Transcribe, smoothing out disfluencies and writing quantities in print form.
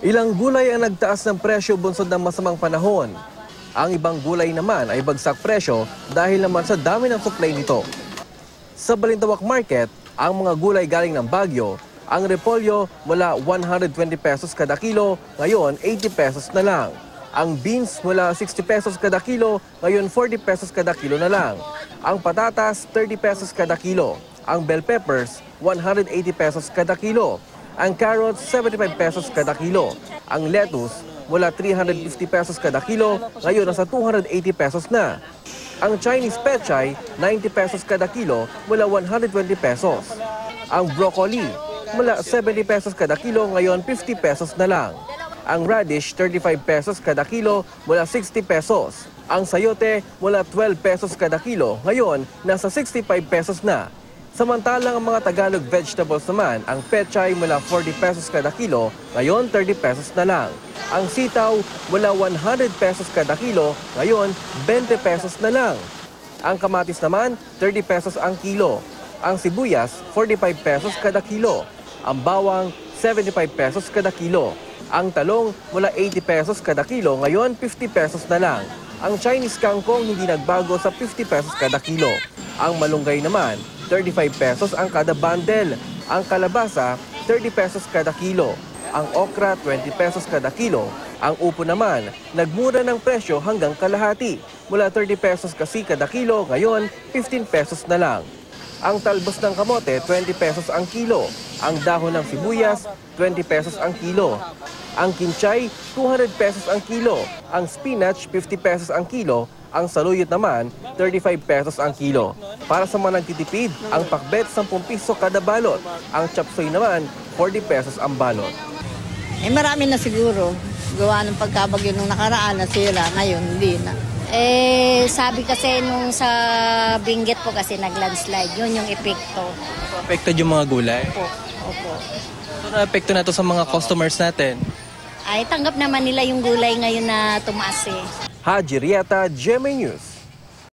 Ilang gulay ang nagtaas ng presyo bunsod ng masamang panahon. Ang ibang gulay naman ay bagsak presyo dahil naman sa dami ng supply nito. Sa Balintawak Market, ang mga gulay galing ng Baguio, ang repolyo mula 120 pesos kada kilo, ngayon 80 pesos na lang. Ang beans mula 60 pesos kada kilo, ngayon 40 pesos kada kilo na lang. Ang patatas 30 pesos kada kilo. Ang bell peppers 180 pesos kada kilo. Ang carrots 75 pesos kada kilo. Ang lettuce mula 350 pesos kada kilo, ngayon nasa 280 pesos na. Ang Chinese pechay 90 pesos kada kilo mula 120 pesos. Ang broccoli mula 70 pesos kada kilo, ngayon 50 pesos na lang. Ang radish 35 pesos kada kilo mula 60 pesos. Ang sayote mula 12 pesos kada kilo, ngayon nasa 65 pesos na. Samantalang ang mga Tagalog vegetables naman, ang pechay mula 40 pesos kada kilo, ngayon 30 pesos na lang. Ang sitaw mula 100 pesos kada kilo, ngayon 20 pesos na lang. Ang kamatis naman, 30 pesos ang kilo. Ang sibuyas, 45 pesos kada kilo. Ang bawang, 75 pesos kada kilo. Ang talong mula 80 pesos kada kilo, ngayon 50 pesos na lang. Ang Chinese kangkong hindi nagbago sa 50 pesos kada kilo. Ang malunggay naman, 35 pesos ang kada bundle. Ang kalabasa, 30 pesos kada kilo. Ang okra, 20 pesos kada kilo. Ang upo naman, nagmura ng presyo hanggang kalahati. Mula 30 pesos kasi kada kilo, ngayon 15 pesos na lang. Ang talbos ng kamote, 20 pesos ang kilo. Ang dahon ng sibuyas, 20 pesos ang kilo. Ang kinchay, 200 pesos ang kilo. Ang spinach, 50 pesos ang kilo. Ang saluyot naman, 35 pesos ang kilo. Para sa mga nagtitipid, ang pakbet, 10 piso kada balot. Ang chapsoy naman, 40 pesos ang balot. Marami na siguro. Gawa ng pagkabagyo nung nakaraan, nasira. Ngayon, hindi na. Sabi kasi nung sa Benguet po kasi nag-landslide. Yun yung epekto. Affected yung mga gulay? Opo. So, na-epekto na to sa mga customers natin? Ay, tanggap naman nila yung gulay ngayon na tumaas eh. Haji Rieta, GMA News.